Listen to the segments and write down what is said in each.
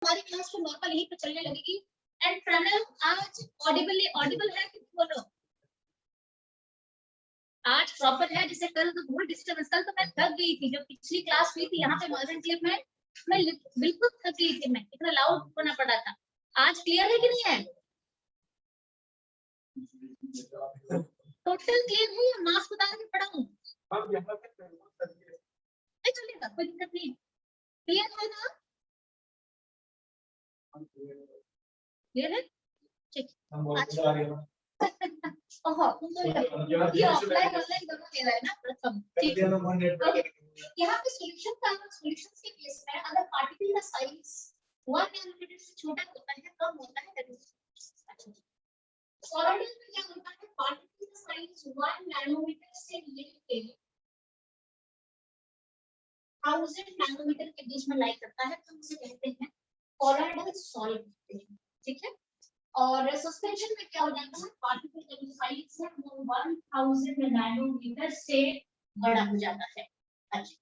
हमारी क्लास तो नॉर्मल यहीं पे चलने लगेगी। एंड प्रणव आज ऑडिबल है कि बोलो? आज प्रॉपर है, जैसे कल तो बहुत डिस्टर्बेंस, कल तो मैं थक गई थी, जो पिछली क्लास हुई थी यहाँ पे मॉडर्न क्लिप में, मैं बिल्कुल थक गई थी, मैं इतना लाउड होना पड़ा था। आज क्लियर है कि नहीं है? टोटल क्लियर है या मास्क उतार के पढ़ा हूँ? चलेगा, कोई दिक्कत नहीं। क्लियर है ना? क्लियर है? ठीक। ये ऑफलाइन ऑनलाइन दोनों ले रहा है ना प्रथम। ठीक है, यहाँ पे सॉल्यूशंस के केस में अगर पार्टिकल का साइज 1 नैनोमीटर से छोटा होता है, कम होता है, सॉलिड में क्या होता है, पार्टिकल का साइज 1 नैनोमीटर से लेके 1000 नैनोमीटर के बीच में लाई करता है, तो उसे कहते हैं कॉलॉइडल सॉलिड। ठीक है, और सस्पेंशन में क्या हो जाता है, पार्टिकल का जो साइज है वो 1000 नैनोमीटर से बड़ा हो जाता है। अच्छा,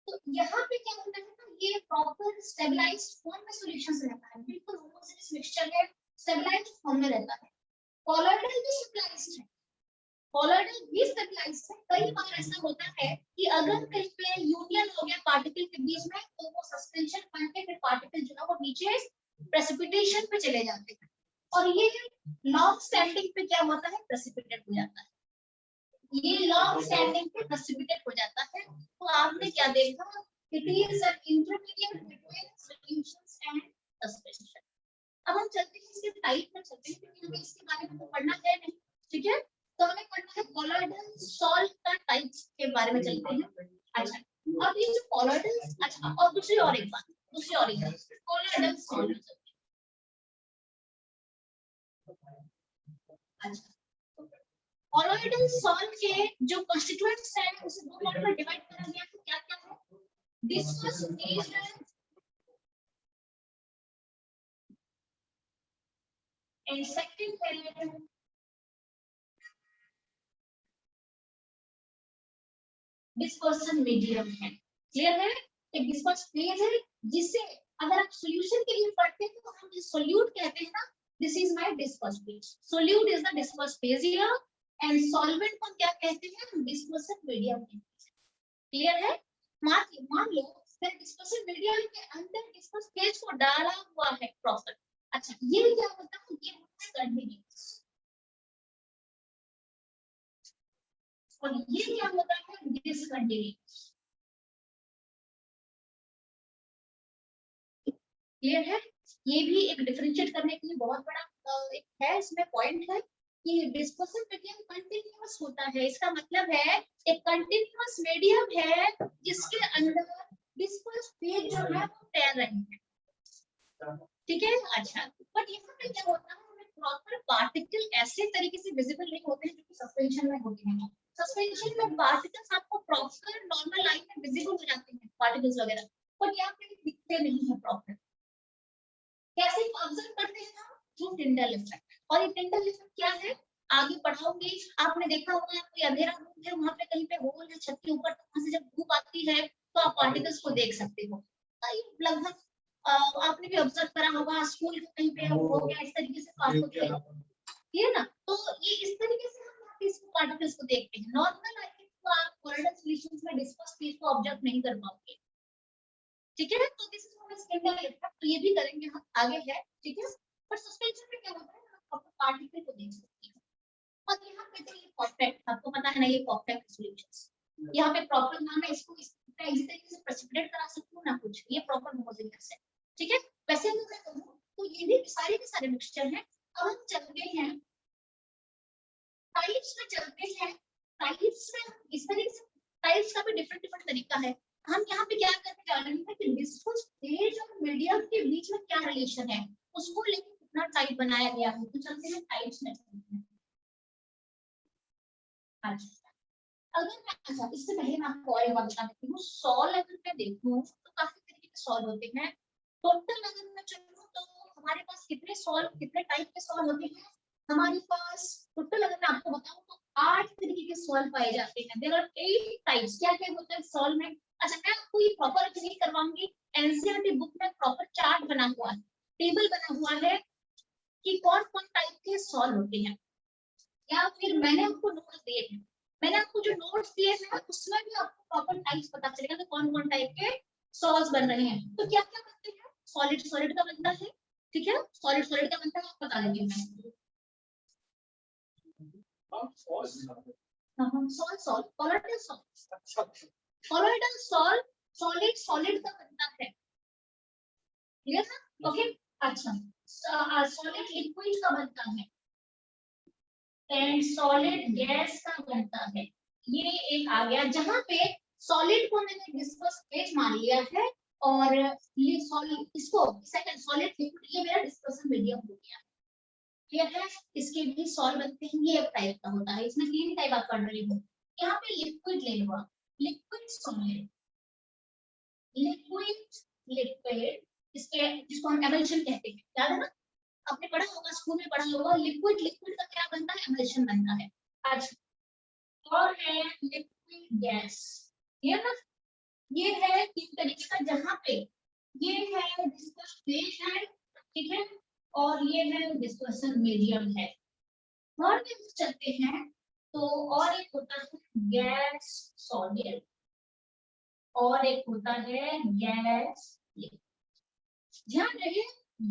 तो यहाँ पे क्या होता है ना, ये प्रॉपर स्टेबलाइज्ड फॉर्म में सॉल्यूशंस रहता है, बिल्कुल होमोजेनियस मिक्सचर है, स्टेबलाइज्ड फॉर्म में रहता है। कॉलॉइडल भी स्टेबलाइज्ड है, कॉलॉइडल भी स्टेबलाइज्ड है। कई बार ऐसा होता है कि अगर कहीं पे यूनियन हो गया पार्टिकल के बीच में, तो वो सस्पेंशन बन के फिर पार्टिकल जो है वो नीचे प्रेसिपिटेशन पे चले जाते हैं, और ये लॉन्ग स्टैंडिंग पे क्या होता है, प्रेसिपिटेट हो जाता है। ये लॉन्ग स्टैंडिंग पे प्रेसिपिटेट हो जाता है। तो आपने क्या देखा, it is an intermediate between solutions and suspension. अब हम चलते हैं इसके टाइप में, चलते हैं क्योंकि हमें इसके बारे में तो पढ़ना है नहीं। ठीक है, तो हमें पढ़ना है कॉलॉइडल सॉल्ट का टाइप्स के बारे में चलते हैं। अच्छा, अब ये जो कॉलॉइडल, अच्छा, और दूसरी और एक बात, कॉलॉइडल सॉल्ट। अच्छा, कॉलॉइडल सॉल्ट के जो कंस्टिट्यूएंट्स हैं उसे दो पार्ट में डिवाइड करा गया है। क्या क्या है? डिस्कस फेज एंड सेकंड है डिस्पर्सन मीडियम है। क्लियर है? एक डिस्पर्स फेज है जिसे अगर आप सॉल्यूशन के लिए पढ़ते हैं तो हम इस सोल्यूट कहते हैं ना, this is my disperse phase. Solute is the disperse phase here, and solvent को क्या कहते हैं, डिस्पर्सन मीडियम। क्लियर है? मान लो डिस्पर्सन मीडियम के अंदर डिस्पर्स फेज को डाला हुआ है प्रॉपर। अच्छा, ये क्या होता है, ये होता है कंटिन्यूअस, और ये क्या होता है, डिसकंटिन्यूअस। क्लियर है? ये भी एक डिफरेंशिएट करने के लिए बहुत बड़ा एक है, इसमें पॉइंट है कि डिस्पर्सन मीडियम कंटिन्यूअस होता है। इसका मतलब है एक कंटिन्यूअस मीडियम है जिसके अंदर डिस्पर्स फेज जो है वो तैर रही है। ठीक है, अच्छा, बट यहाँ पे क्या होता है, प्रॉपर पार्टिकल ऐसे तरीके से विजिबल नहीं होते हैं जो कि सस्पेंशन में होते हैं। सस्पेंशन में पार्टिकल्स आपको प्रॉपर नॉर्मल लाइन में विजिबल हो जाते हैं, पार्टिकल्स वगैरह, बट यहाँ पे दिखते नहीं है प्रॉपर। कैसे ऑब्जर्व करते हैं हम? Through Tyndall effect. और ये टिंडल इफेक्ट क्या है, आगे पढ़ाऊंगी। आपने देखा होगा कोई अंधेरा रूम है, वहां पे कहीं पे होल है छत के ऊपर, तो वहां से जब धूप आती है तो आप पार्टिकल्स को देख सकते हो। लगभग आपने भी ऑब्जर्व करा होगा, स्कूल में कहीं पे हो गया इस तरीके से, आपको ठीक है ना? तो ये इस तरीके से हम इस पार्टिकल्स को देखते हैं। नॉर्मल आई थिंक तो आप कॉलॉइडल सॉल्यूशंस में डिस्पर्स फेज को ऑब्जर्व नहीं कर पाओगे। ठीक है, तो this is not a standard effect, तो ये भी करेंगे हम, आगे है। ठीक है, पर सस्पेंशन में क्या होता है, हम पार्टिकल को देख सकते हैं। और यहाँ पे तो ये परफेक्ट, आपको पता है ना, ये परफेक्ट सॉल्यूशंस, यहाँ पे प्रॉपर नाम है, इसको इस तरीके से प्रेसिपिटेट करा सकती हूँ ना कुछ, ये प्रॉपर होमोजेनियस है। ठीक है, वैसे अगर मैं कहूँ तो ये भी सारे के सारे मिक्सचर हैं। अब हम चलते हैं टाइप्स में, चलते हैं टाइप्स में। इस तरीके से टाइप्स का भी डिफरेंट डिफरेंट तरीका है। हम यहाँ पे क्या करने जा रहे हैं कि डिस्पर्स फेज और मीडियम के बीच में क्या रिलेशन है, उसको लेकर कितना टाइप बनाया गया है। तो चलते हैं टाइप्स में, चलते हैं। अच्छा, अगर मैं, अच्छा, इससे पहले मैं आपको और एक बात बता देती हूँ। सॉल्व अगर मैं देखूँ तो काफी तरीके के सॉल्व होते हैं। टोटल अगर मैं चलूँ तो हमारे पास कितने सॉल्व, कितने टाइप के सॉल्व होते हैं, हमारे पास टोटल अगर मैं आपको बताऊं तो 8 तरीके के सॉल्व पाए जाते हैं। There are 8 types. क्या क्या होता है सॉल्व में? अच्छा मैं आपको ये प्रॉपर नहीं करवाऊंगी, एनसीईआरटी बुक में प्रॉपर चार्ट बना हुआ है, टेबल बना हुआ है कि कौन कौन टाइप के सॉल्व होते हैं, या फिर मैंने आपको नोट्स दिए हैं, मैंने आपको जो नोट्स दिए हैं उसमें भी आपको प्रॉपर टाइप्स पता चलेगा कि कौन कौन टाइप के सॉल्व्स बन रहे हैं। तो क्या क्या बनते हैं, सॉलिड सॉलिड का बनता है, ठीक है, सॉलिड सॉलिड का बनता है, आप बता देंगे मैं solve solve colloidal solve, colloidal solve solid solid का बनता है, क्लियर है, ओके। अच्छा सॉलिड लिक्विड का बनता है एंड सॉलिड गैस का बनता है, ये एक आ गया जहां पे सॉलिड को मैंने डिस्पर्स फेज मान लिया है और ये सॉलिड इसको सेकंड सॉलिड लिक्विड ये मेरा डिस्पर्सन मीडियम हो गया, क्लियर है। इसके भी सॉल्व बनते हैं, ये एक टाइप का होता है, इसमें तीन टाइप आप पढ़ रहे हो। यहाँ पे लिक्विड ले लो आप, लिक्विड सॉलिड, लिक्विड लिक्विड इसके जिसको हम एमल्शन कहते हैं, याद है ना, आपने पढ़ा होगा स्कूल में पढ़ा होगा, लिक्विड लिक्विड का क्या बनता है, एमल्शन बनता है। अच्छा और है लिक्विड गैस, ये ना ये है इस तरीके का जहां पे ये है डिस्पर्स फेज है, ठीक है, और ये है डिस्पर्सन मीडियम है। और भी चलते हैं तो और एक होता है गैस सॉलिड और एक होता है गैस लिक्विड। ध्यान रहे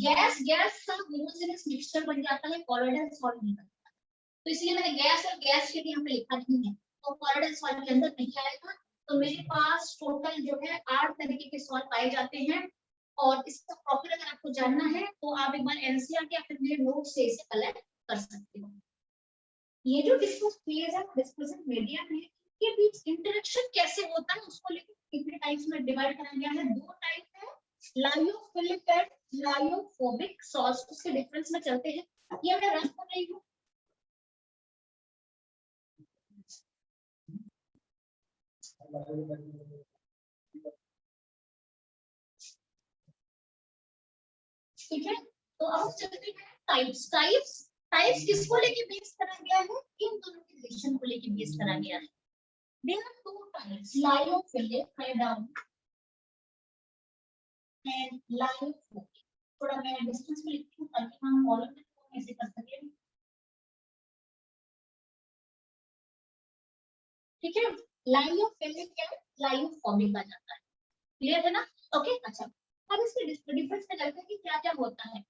गैस गैस का होमोजेनस मिक्सचर बन जाता है, कोलोइडल सॉल्ट नहीं बनता, तो इसलिए मैंने गैस और गैस के लिए यहाँ पे लिखा नहीं है, तो कोलोइडल सॉल्ट के अंदर नहीं आएगा। तो मेरे पास टोटल जो है 8 तरीके के सॉल्ट पाए जाते हैं, और इसका प्रॉपर अगर आपको जानना है तो आप एक बार एनसीईआरटी या फिर मेरे नोट से इसे कलेक्ट कर सकते हो। ये जो डिस्पर्स फेज है डिस्पर्सन मीडियम है, के बीच इंटरेक्शन कैसे होता है उसको लेकर कितने टाइप्स में डिवाइड करा गया है, दो टाइप है, लायोफिलिक एंड लायोफोबिक सॉल्ट्स, उसके डिफरेंस में चलते हैं। ये मैं रफ कर रही हूँ, ठीक है। तो अब चलते हैं टाइप्स, टाइप्स टाइप्स किसको लेके बेस करा गया है, इन दोनों के रिलेशन को लेके बेस करा गया है। There are two types, lyophilic, write down, and lyophobic. थोड़ा मैं डिस्टेंस में लिखती हूँ ताकि हम फॉलो कैसे कर सकें, ठीक है। लायोफिलिक या लायोफोबिक आ जाता है, क्लियर है ना, ओके। अच्छा अब इसके डिफरेंस में चलते हैं कि क्या क्या होता है।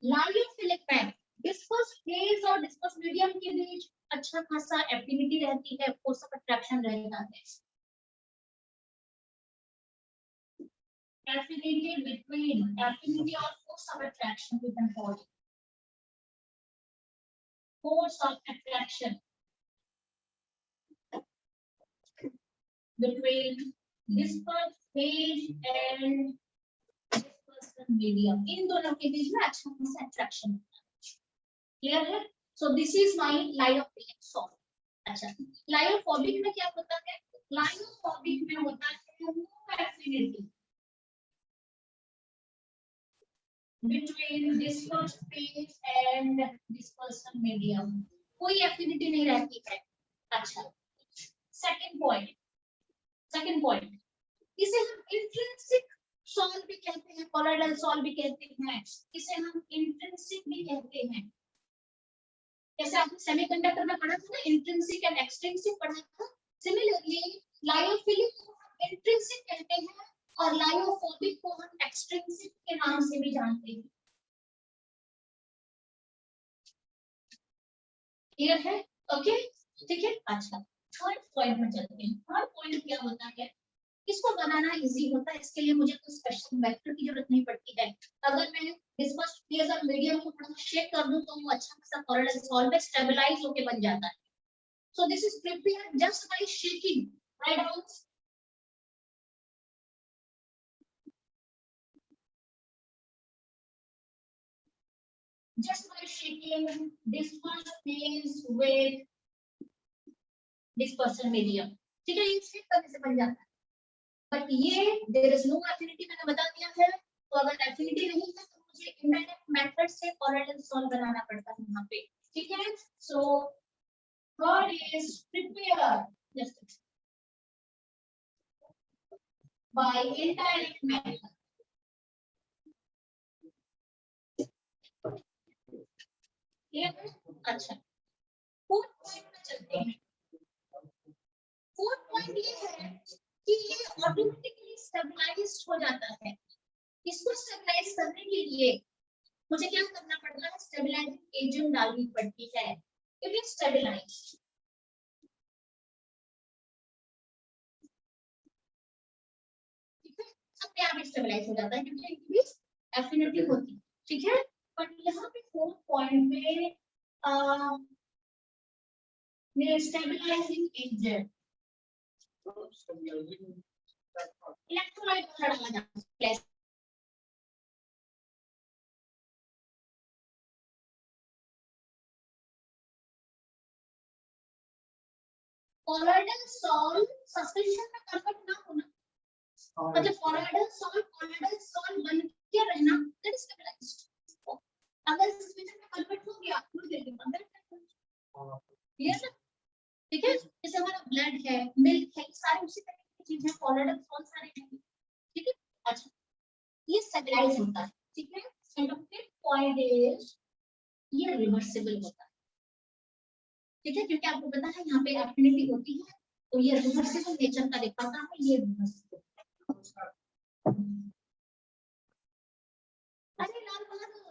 लायोफिलिक में डिस्पर्स फेज और डिस्पर्स मीडियम के बीच अच्छा खासा एफिनिटी रहती है, फोर्स ऑफ अट्रैक्शन रहता है, affinity between affinity or force of attraction we can call it, force of attraction between dispersed phase and dispersed medium, इन दोनों के बीच में अच्छा खासा अट्रैक्शन, क्लियर है। So this is my lyophilic salt. अच्छा lyophobic में क्या होता है, लायोफोबिक में होता है no affinity between dispersed phase and dispersed medium, कोई एफिनिटी नहीं रहती है। अच्छा सेकंड पॉइंट, सेकंड पॉइंट इसे हम इंट्रिंसिक सॉल्ट भी कहते हैं, कोलोइडल सॉल्ट भी कहते हैं, इसे हम इंट्रिंसिक भी कहते हैं। जैसे आपने सेमीकंडक्टर में पढ़ा था ना, इंट्रिंसिक एंड एक्सट्रिंसिक पढ़ा था, सिमिलरली लायोफिलिक को हम इंट्रिंसिक कहते हैं और लायोफोबिक को हम एक्सट्रिंसिक के नाम से भी जानते हैं, क्लियर है, ओके, ठीक है। अच्छा थर्ड पॉइंट में चलते हैं, थर्ड पॉइंट क्या होता है, इसको बनाना इजी होता है, इसके लिए मुझे कोई स्पेशल मेथड की जरूरत नहीं पड़ती है। अगर मैं डिस्पर्स फेज और मीडियम को थोड़ा शेक कर दूं तो वो अच्छा खासा कोलोइडल सॉल्ट में स्टेबलाइज होके बन जाता है। So this is prepared just by shaking, write down, just by shaking dispersed phase with dispersion medium, ठीक है, ये शेक करने से बन जाता है। बट ये देयर इज नो एफिनिटी मैंने बता दिया है, तो अगर एफिनिटी नहीं है तो मुझे इनडायरेक्ट मेथड से कोलोइडल सॉल्व बनाना पड़ता है यहाँ पे, ठीक है। सो God is prepared, just by indirect method. अच्छा, फोर्थ पॉइंट में चलते हैं। फोर्थ पॉइंट ये है कि ये ऑटोमेटिकली स्टेबलाइज्ड हो जाता है। इसको स्टेबलाइज करने के लिए मुझे क्या करना पड़ता है? स्टेबलाइजिंग एजेंट डालनी पड़ती है। इट इज स्टेबलाइज्ड, ठीक है, अपने आप स्टेबलाइज हो जाता है क्योंकि इनकी एफिनिटी होती है, ठीक है। बट यहाँ पे फोर्थ पॉइंट में स्टेबलाइजिंग एजेंट इलेक्ट्रोलाइट डाला जाता है। कोलोइडल सॉल्ट सस्पेंशन में कन्वर्ट ना होना, मतलब कोलोइडल सॉल्ट बन के रहना, दैट इज स्टेबलाइज्ड। अगर सस्पेंशन में कन्वर्ट हो गया तो फिर अंदर क्लियर है, ठीक है। जैसे हमारा ब्लड है, मिल्क है, सारे उसी तरह की चीज है, कोलोइडल सॉल्ट सारे हैं, ठीक है। अच्छा, ये स्टेबलाइज होता है, ठीक है। एंड फिफ्थ पॉइंट इज ये रिवर्सिबल होता है, ठीक है, क्योंकि आपको पता है यहाँ पे एफिनिटी होती है, तो ये रिवर्सिबल नेचर का दिखाता है। ये रिवर्सिबल, अरे लाल बहादुर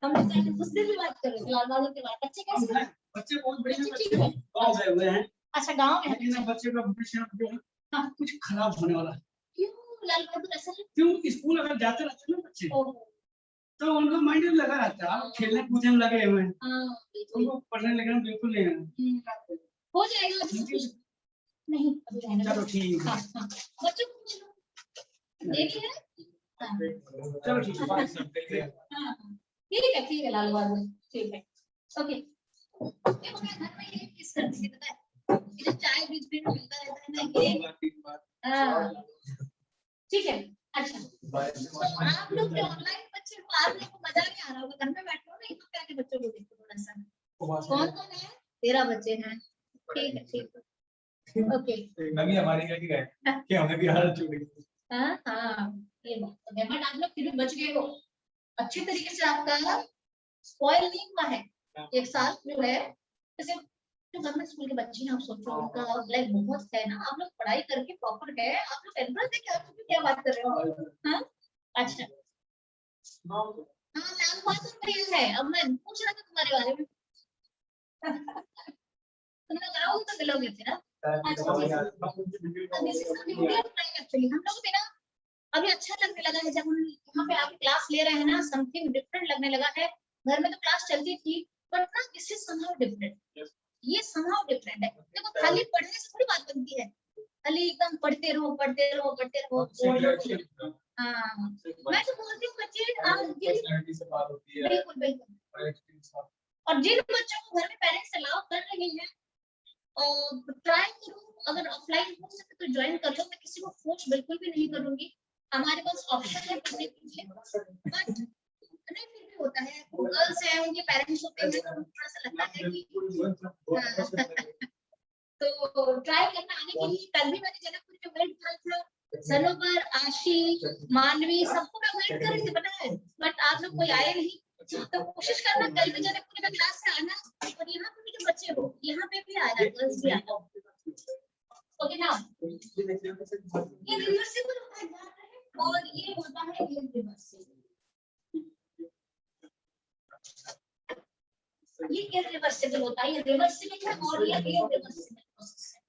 हम लोग चाहे मुझसे भी बात कर रहे थे, लाल बहादुर के बात। बच्चे कैसे हैं? बच्चे बहुत बढ़िया, ठीक है, गांव गए हुए हैं। अच्छा, गांव में, लेकिन बच्चे का भविष्य जो है कुछ खराब होने वाला है। क्यों लाल बहादुर ऐसा है? क्यों स्कूल अगर जाते रहते हैं ना बच्चे, तो उनका माइंड लगा रहता है, खेलने कूदने में लगे हुए हैं। उनको पढ़ने लिखने बिल्कुल नहीं है। हो जाएगा नहीं, चलो ठीक है। बच्चों को देखिए, चलो ठीक है, ठीक है लाल बहादुर, ठीक है, ओके। देखो मैं घर में ये किस करती थी, पता है, ये जो चाय बीच में मिलता रहता है ना, ये ठीक है। अच्छा, तो आप लोग के ऑनलाइन बच्चे को, आप लोग को मजा नहीं आ रहा होगा, घर में बैठो ना, यहाँ पे आके बच्चों को देखो थोड़ा सा। कौन कौन है? 13 बच्चे हैं, ठीक है, ठीक है, ओके। नवी हमारी क्या की गए कि हमें भी हालत छूट गई। हाँ ये बात है, बट आप लोग फिर भी बच गए हो, अच्छे तरीके से आपका स्पॉइल नहीं हुआ है एक साल जो है। जैसे जो गवर्नमेंट स्कूल के बच्चे हैं, आप सोचो उनका लाइफ बहुत है ना, आप लोग पढ़ाई करके प्रॉपर है, आप लोग एडवांस है, क्या क्या बात कर रहे हो? हाँ अच्छा, हाँ लाल बहादुर भैया है, अब मैं पूछ रहा था तुम्हारे बारे में। तुम लोग आओगे तो मिलोगे फिर। एक्चुअली हम लोग भी ना अभी अच्छा लगने लगा है, जब हम यहाँ पे आके क्लास ले रहे हैं ना, समथिंग डिफरेंट लगने लगा है। घर में तो क्लास चलती थी, बट ना दिस इज समहाउ डिफरेंट, ये समहाउ डिफरेंट है। देखो खाली पढ़ने से थोड़ी बात बनती है, खाली एकदम पढ़ते रहो पढ़ते रहो पढ़ते रहो। हाँ मैं तो बोलती हूँ बच्चे बिल्कुल बिल्कुल, और जिन बच्चों को घर में पेरेंट्स अलाउ कर रहे हैं, ट्राई करो, अगर ऑफलाइन हो सके तो ज्वाइन कर लो। मैं किसी को फोर्स बिल्कुल भी नहीं करूंगी, हमारे पास ऑप्शन है पढ़ने के लिए, बट नहीं फिर भी होता है, गर्ल्स है उनके पेरेंट्स होते हैं, तो थोड़ा सा लगता है कि तो ट्राई करना आने के लिए। कल भी मैंने जनकपुर में वेट किया था, सनोवर, आशी, मानवी, सबको मैं वेट कर रही थी, पता है, बट आप लोग कोई आए नहीं। तो कोशिश करना कल भी जनकपुर में क्लास से आना, और यहाँ पे भी जो बच्चे हो यहाँ पे भी आना, गर्ल्स भी आना, ओके ना। ये रिवर्सिबल होता है और ये होता है इरिवर्सिबल। ये इरिवर्सिबल होता है, ये रिवर्सिबल है और ये इरिवर्सिबल प्रोसेस है,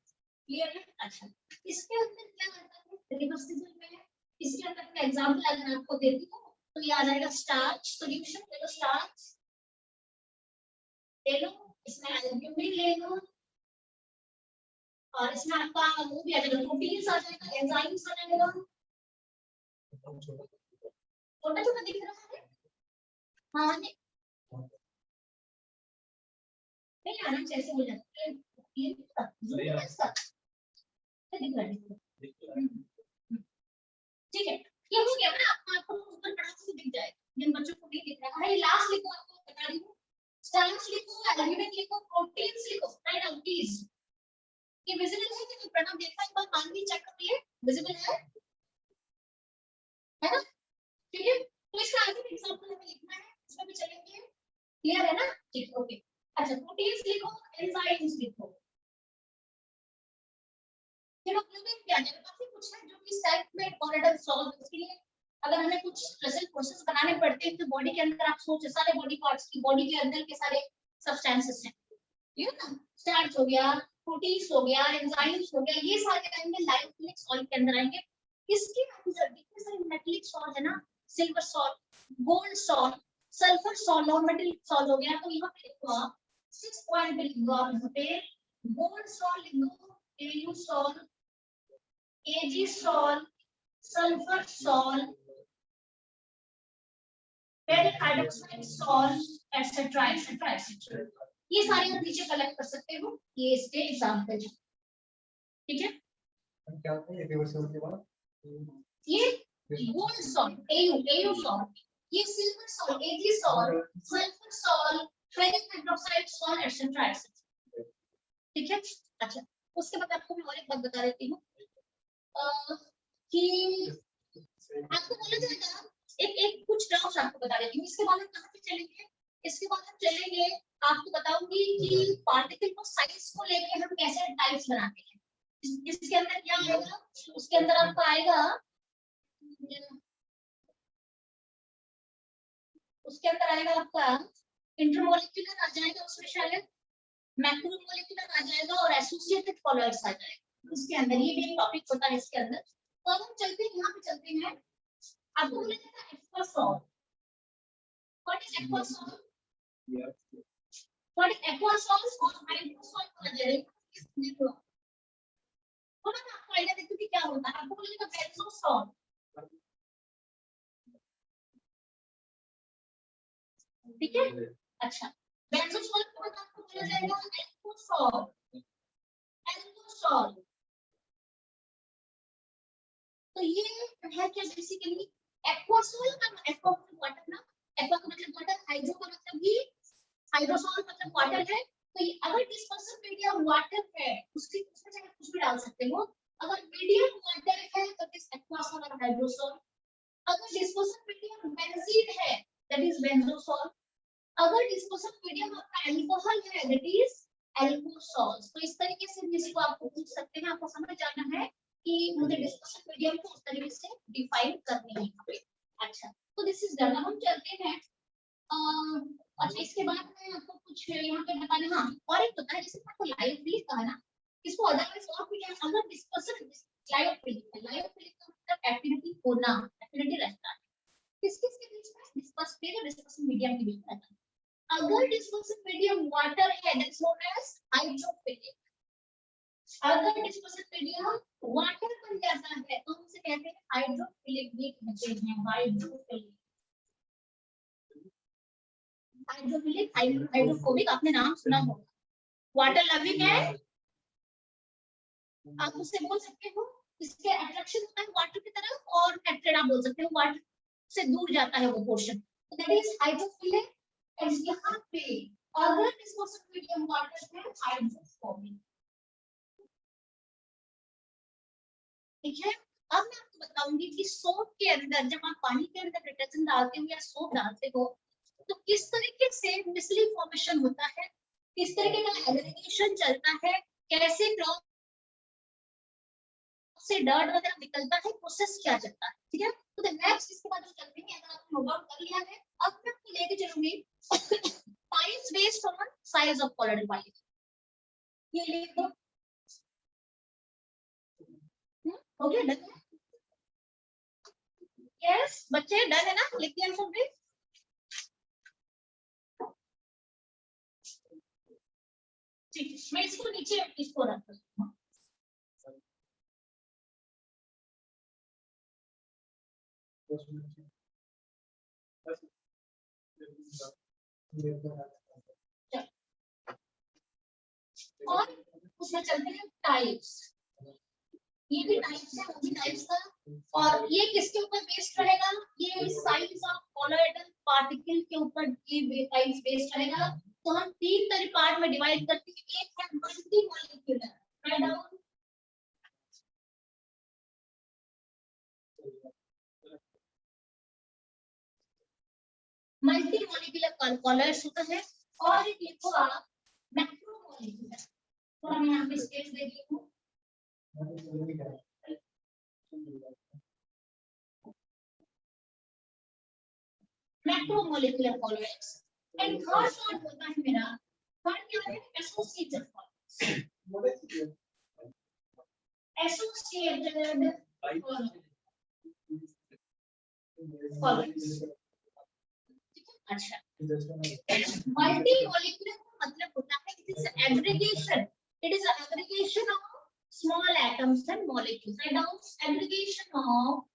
क्लियर है। अच्छा, इसके अंदर क्या आता है रिवर्सिबल में? इसके अंदर मैं एग्जांपल अगर आपको देती हूँ तो ये आ जाएगा स्टार्च सॉल्यूशन, ले लो स्टार्च, ले लो, इसमें एल्ब्यूमिन ले लो, और इसमें आपका वो भी आ जाएगा, प्रोटीन्स आ जाएगा, एंजाइम्स आ जाएगा। छोटा छोटा दिख रहा है, हाँ नहीं आना जैसे हो जाता है, ये ऐसा दिख रहा है, ठीक है। ये हो गया ना, आपको ऊपर पढ़ा तो दिख जाएगा, जिन बच्चों को नहीं दिख रहा है लास्ट लिखो, आपको बता दी हूँ, स्टार्च लिखो, एल्ब्यूमिन लिखो, प्रोटीन्स लिखो, राइट नाउ प्लीज। ये विजिबल है कि प्रणव देखा एक बार मानवी क्लियर है ना? ठीक, ओके। अच्छा, प्रोटीन्स लिखो, एंजाइम्स लिखो। चलो ग्लूबिन क्या है? काफी कुछ है जो कि सेल्फ में कोलेडल सॉल्व, इसके लिए अगर हमें कुछ स्पेशल प्रोसेस बनाने पड़ते हैं तो बॉडी के अंदर आप सोच सारे बॉडी पार्ट्स की, बॉडी के अंदर के सारे सब्सटेंसेस हैं, ये ना, स्टार्च हो गया, प्रोटीन्स हो गया, एंजाइम्स हो गया, ये सारे आएंगे लाइपोलिक सॉल्ट के अंदर आएंगे। इसके अंदर कितने सारे मेटालिक सॉल्ट है ना, silver salt, gold salt, sulphur salt और मेटालिक सॉल्ट हो गया। तो यहाँ पे लिखो आप 6 पॉइंट पे लिखो आप यहाँ पे गोल्ड सॉल्ट लिखो, AU salt, AG salt, sulphur salt, ferric hydroxide salt etcetera etcetera etcetera. ये सारे आप नीचे कलेक्ट कर सकते हो, ये इसके एग्जांपल है, ठीक है? क्या होता है रिवर्सल के बाद? ये गोल्ड सॉल्ट, एयू सॉल्ट, ये silver salt, AG salt, sulphur salt, ferric hydroxide salt etcetera etcetera, ठीक है? अच्छा, उसके बाद आपको मैं और एक बात बता देती हूँ कि आपको बोला जाएगा, एक कुछ टर्म्स आपको बता देती हूँ। इसके बाद हम कहाँ पे चलेंगे? इसके बाद हम चलेंगे, आपको बताऊंगी कि पार्टिकल को साइज को लेके हम कैसे टाइप्स बनाते हैं। इसके अंदर क्या आएगा? उसके अंदर आपका आएगा, उसके अंदर आएगा आपका इंटरमोलिक्यूलर आ जाएगा, उसमें शायद मैक्रोमोलिक्यूलर आ जाएगा और एसोसिएटेड कॉलर्स आ जाएगा। उसके अंदर ये भी एक टॉपिक होता है इसके अंदर। तो अब हम चलते हैं, यहाँ पे चलते हैं, आपको बोला जाएगा aqua salt. What is aqua salt? What is aqua salt और हाइड्रो सॉल्ट को दे रहे हैं। थोड़ा सा आपको आइडिया देती हूँ कि क्या होता है। आपको बोला जाएगा बेंजो सॉल्ट, ठीक है? अच्छा, बेंजो सॉल्ट के बाद आपको बोला जाएगा एल्कोसॉल, एल्कोसॉल। तो ये है क्या बेसिकली एक्वासॉल का, एक्वा मतलब वाटर ना, एक्वा का मतलब वाटर, हाइड्रो का मतलब भी, हाइड्रोसॉल मतलब वाटर है। तो ये अगर डिस्पर्सन मीडियम वाटर है, उसकी उसमें चाहे कुछ भी डाल सकते हो। अगर मीडियम वाटर है तो इस एक्वासॉल और हाइड्रोसॉल। अगर डिस्पर्सन मीडियम बेंजीन है दैट इज बेंजोसॉल। अगर डिस्पर्सन मीडियम आपका अल्कोहल है दैट इज एल्कोसॉल। तो इस तरीके से इसको आपको पूछ सकते हैं, आपको समझ जाना है कि मुझे डिस्पर्सन मीडियम को उस तरीके से डिफाइन करनी है। अच्छा, तो दिस इज डन। हम चलते हैं अच्छा, इसके बाद मैं आपको कुछ यहाँ पे बताना, हाँ और एक होता है जिसमें आपको लायोफिलिक कहा ना, इसको अदरवाइज और भी क्या, अगर डिस्पर्सन लायोफिलिक, लायोफिलिक का मतलब एक्टिविटी होना, एक्टिविटी रहता है किस किस के बीच में, डिस्पर्सन डिस्पर्सन मीडियम के बीच में रहता है। अगर डिस्पर्सन मीडियम वाटर है दैट्स नोन एज हाइड्रोफिलिक। अगर डिस्पर्सन मीडियम वाटर बन जाता है तो हम उसे कहते हैं हाइड्रोफिलिक भी कहते हैं, हाइड्रोफिलिक। हाइड्रोफिलिक, हाइड्रोफोबिक आपने नाम सुना होगा। वाटर लविंग है, आप उससे बोल सकते हो, इसके अट्रैक्शन होता है वाटर की तरफ, और अट्रैक्टेड आप बोल सकते हो, वाटर से दूर जाता है वो पोर्शन, दैट इज हाइड्रोफिलिक। और यहाँ पे अगर डिस्पर्सन मीडियम वाटर है, हाइड्रोफोबिक, ठीक है? अब मैं आपको बताऊंगी कि सोप के अंदर, जब आप पानी के अंदर डिटर्जेंट डालते हो या सोप डालते हो, तो किस तरीके से मिसली फॉर्मेशन होता है, किस तरीके का एलिमिनेशन चलता है, कैसे क्रॉप से डर्ट वगैरह निकलता है, प्रोसेस क्या चलता है, ठीक है? तो नेक्स्ट इसके बाद हम चलते हैं, अगर आपने नोट डाउन कर लिया है, अब मैं आपको लेके चलूंगी times based on size of colloidal बाइलिन। ये लिख दो, हो गया, डन है? यस बच्चे, डन है ना? लिख दिया सब? ठीक है, मैं इसको नीचे इसको रख दूं। और उसमें चलते हैं टाइप्स। ये भी टाइप्स है, वो भी टाइप्स का। और ये किसके ऊपर बेस्ड रहेगा? ये साइज ऑफ कोलोइडल पार्टिकल के ऊपर ये टाइप्स बेस्ड रहेगा। तो हम तीन तरह पार्ट में डिवाइड करते हैं। एक है multi molecular, write down. Multi molecular colloids होता है, और एक लिखो आप मैक्रो मॉलिक्यूलर। थोड़ा मैं यहाँ पे स्पेस दे दी हूँ। Macromolecular colloids. And third short होता है मेरा, थर्ड क्या है, एसोसिएटेड कॉलर्स। Associated colloids. अच्छा, मल्टी मॉलिक्यूलर का मतलब होता है it is aggregation, it is aggregation of small atoms and molecules, and aggregation of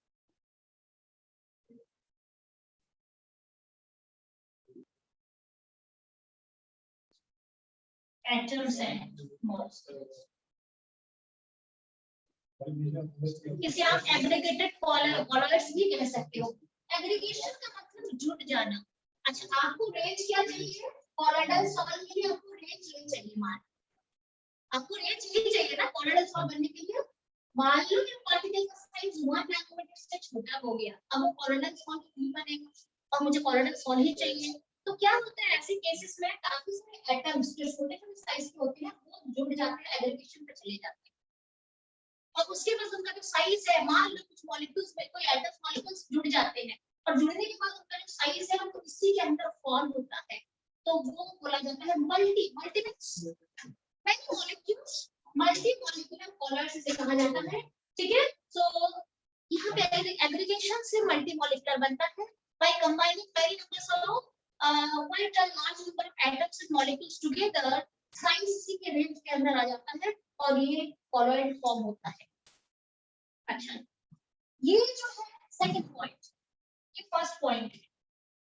atoms and molecules. इसे आप एग्रीगेटेड कॉलर्स भी कह सकते हो। एग्रीगेशन का मतलब जुट जाना। अच्छा, आपको रेंज क्या चाहिए, कॉलॉइडल सॉल्व के लिए आपको रेंज ये चाहिए, मान आपको रेंज ये चाहिए ना कॉलॉइडल सॉल्व बनने के लिए। मान लो कि पार्टिकल का साइज 1 नैनोमीटर से छोटा हो गया, अब वो कॉलॉइडल सॉल्व नहीं बनेगा और मुझे कॉलॉइडल सॉल्व ही चाहिए। तो क्या होता है ऐसे केसेस में, काफी सारे एटम्स जो छोटे-छोटे साइज के होते हैं वो जुड़ जाते हैं, एग्रीगेशन पे चले जाते हैं, और उसके बाद उनका जो साइज है, मान लो कुछ मॉलिक्यूल्स में कोई एटम्स मॉलिक्यूल्स जुड़ जाते हैं और जुड़ने के बाद उनका जो साइज है वो इसी के अंदर फॉर्म होता है, तो वो बोला जाता है multi molecules, multi molecular colloids इसे कहा जाता है। ठीक है, तो यहाँ पे एग्रीगेशन से मल्टी मॉलिक्यूलर बनता है by combining very numbers of quite a large number of atoms and molecules together, size इसी के रेंज के अंदर आ जाता है और ये कॉलॉइड फॉर्म होता है। अच्छा, ये जो है सेकंड पॉइंट, ये फर्स्ट पॉइंट है,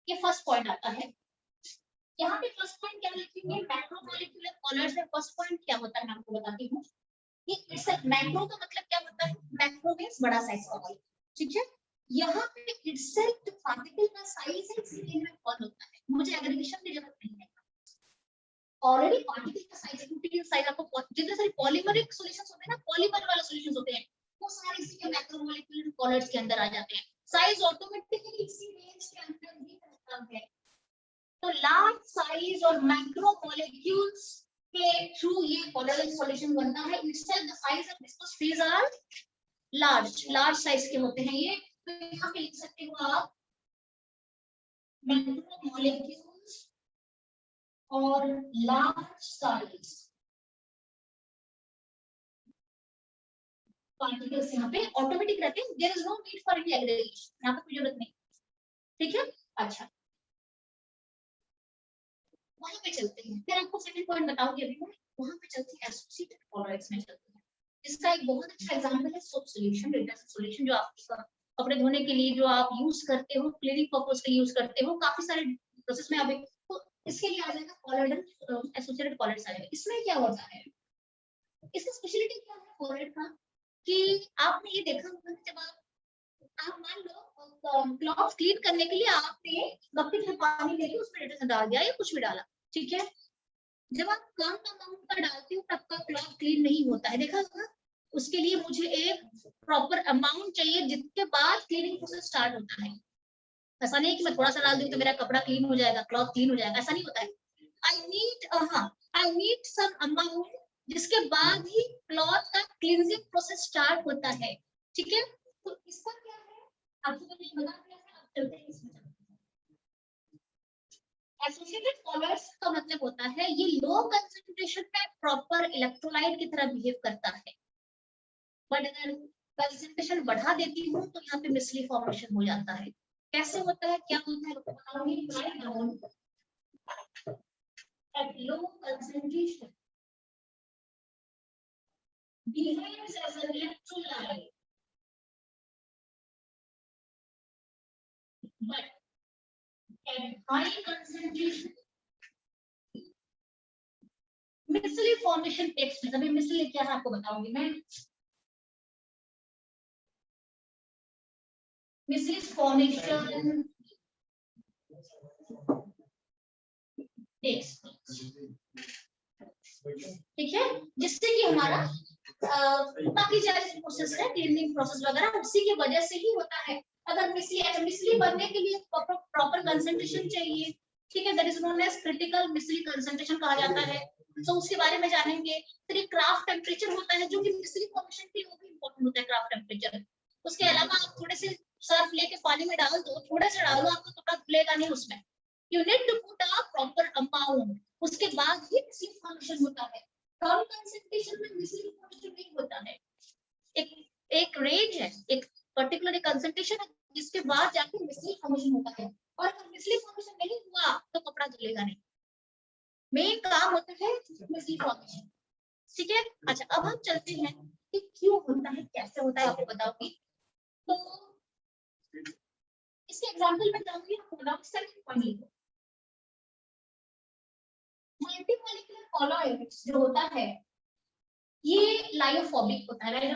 ये फर्स्ट पॉइंट आता है। यहाँ पे फर्स्ट पॉइंट क्या लिखेंगे, मैक्रोमोलेक्युलर कॉलर्स में फर्स्ट पॉइंट क्या होता है मैं आपको बताती हूँ। ये मैक्रो का मतलब क्या होता है, मैक्रो मींस बड़ा साइज का मॉलिक्यूल, ठीक है। यहाँ पे इटसेल्फ पार्टिकल का साइज है, इसलिए में कॉल होता है, मुझे एग्रीगेशन की जरूरत नहीं है, ऑलरेडी पार्टिकल का साइज है, क्योंकि साइज आपको जितने सारे पॉलीमरिक सॉल्यूशंस होते हैं ना, पॉलीमर वाले सॉल्यूशंस होते हैं, वो सारे इसी के मैक्रोमोलेक्युलर कॉलर्स के अंदर आ जाते हैं, साइज ऑटोमेटिकली इसी रेंज के अंदर ही रहता है। तो लार्ज साइज और मैक्रोमोलेक्यूल्स के थ्रू ये कॉलर सॉल्यूशन बनता है। Itself the size of viscous phase are large size के होते हैं ये, तो यहाँ पे लिख सकते हो आप मैक्रोमोलेक्यूल्स और लार्ज साइज पार्टिकल्स यहाँ पे ऑटोमेटिक रहते हैं, there is no need for any aggregation, यहाँ पे कोई जरूरत नहीं, ठीक है। अच्छा, वहां पे चलते हैं, फिर आपको सेकंड पॉइंट बताऊंगी अभी मैं, वहां पे चलते हैं एसोसिएटेड कॉलर्स में चलते हैं। इसका एक बहुत अच्छा एग्जांपल है सोप सॉल्यूशन, डेटा सॉल्यूशन, जो आप कपड़े धोने के लिए जो आप यूज करते हो, क्लीनिंग पर्पस के लिए यूज करते हो, काफी सारे प्रोसेस में अभी, तो इसके लिए आ जाएगा कॉलॉइडल एसोसिएटेड कॉलर्स आ जाएगा। इसमें क्या होता है, इसका स्पेशलिटी क्या है कॉलॉइड का, कि आपने ये देखा होगा जब आप मान लो क्लॉथ क्लीन करने के लिए आपने बकेट में पानी लेके उसमें डिटर्जेंट डाल दिया या कुछ भी डाला, ठीक है, जब आप कम अमाउंट का डालते हो तब का क्लॉथ क्लीन नहीं होता है, देखा होगा। उसके लिए मुझे एक प्रॉपर अमाउंट चाहिए जिसके बाद क्लीनिंग प्रोसेस स्टार्ट होता है। ऐसा नहीं कि मैं थोड़ा सा डाल दूं तो मेरा कपड़ा क्लीन हो जाएगा, क्लॉथ क्लीन हो जाएगा, ऐसा नहीं होता है। आई नीड सम अमाउंट जिसके बाद ही क्लॉथ का क्लींजिंग प्रोसेस स्टार्ट होता है, ठीक है। तो इसका क्या है, आपको तो नहीं बता दिया है, आप चलते हैं इसमें। एसोसिएटेड कॉलर्स का मतलब होता है ये लो कंसंट्रेशन में प्रॉपर इलेक्ट्रोलाइट की तरह बिहेव करता है, बट अगर कंसंट्रेशन बढ़ा देती हूँ तो यहाँ पे मिसली फॉर्मेशन हो जाता है। कैसे होता है, क्या होता है बताऊंगी। Right down at low concentration behaves as an electrolyte, but at high concentration micelle formation takes में, अभी मिसली क्या है आपको बताऊंगी मैं। मिसली फॉर्मेशन टेक्स, ठीक है, जिससे कि हमारा बाकी सारे प्रोसेस है, क्लीनिंग प्रोसेस वगैरह उसी की वजह से ही होता है। अगर मिसली बनने के लिए प्रॉपर कंसंट्रेशन चाहिए, ठीक है, that is known as critical micelle concentration कहा जाता है। तो उसके बारे में जानेंगे। फिर एक क्राफ्ट टेम्परेचर होता है जो कि मिसली फॉर्मेशन के लिए वो भी इंपॉर्टेंट होता है, क्राफ्ट टेम्परेचर। उसके अलावा आप थोड़े से सर्फ लेके पानी में डाल दो, थोड़ा सा डाल दो, आपका कपड़ा धुलेगा नहीं उसमें। You need to put a proper amount, उसके बाद ही मिसली फॉर्मेशन होता है। कम कंसंट्रेशन में मिसली फॉर्मेशन नहीं होता है। एक रेंज है, एक पर्टिकुलर कंसंट्रेशन है जिसके बाद जाके मिसली फॉर्मेशन होता है। और अगर मिसली फॉर्मेशन नहीं हुआ तो कपड़ा धुलेगा नहीं। मेन काम होता है मिसली फॉर्मेशन, ठीक है। अच्छा, अब हम चलते हैं कि क्यों होता है, कैसे होता है, आपको बताऊंगी। तो इसके एग्जांपल में बताऊंगी, आपको बताऊंगी। सेकंड पॉइंट लिखो, मल्टीमॉलिक्यूलर कॉलॉइड्स जो होता है ये लाइयोफोबिक होता है।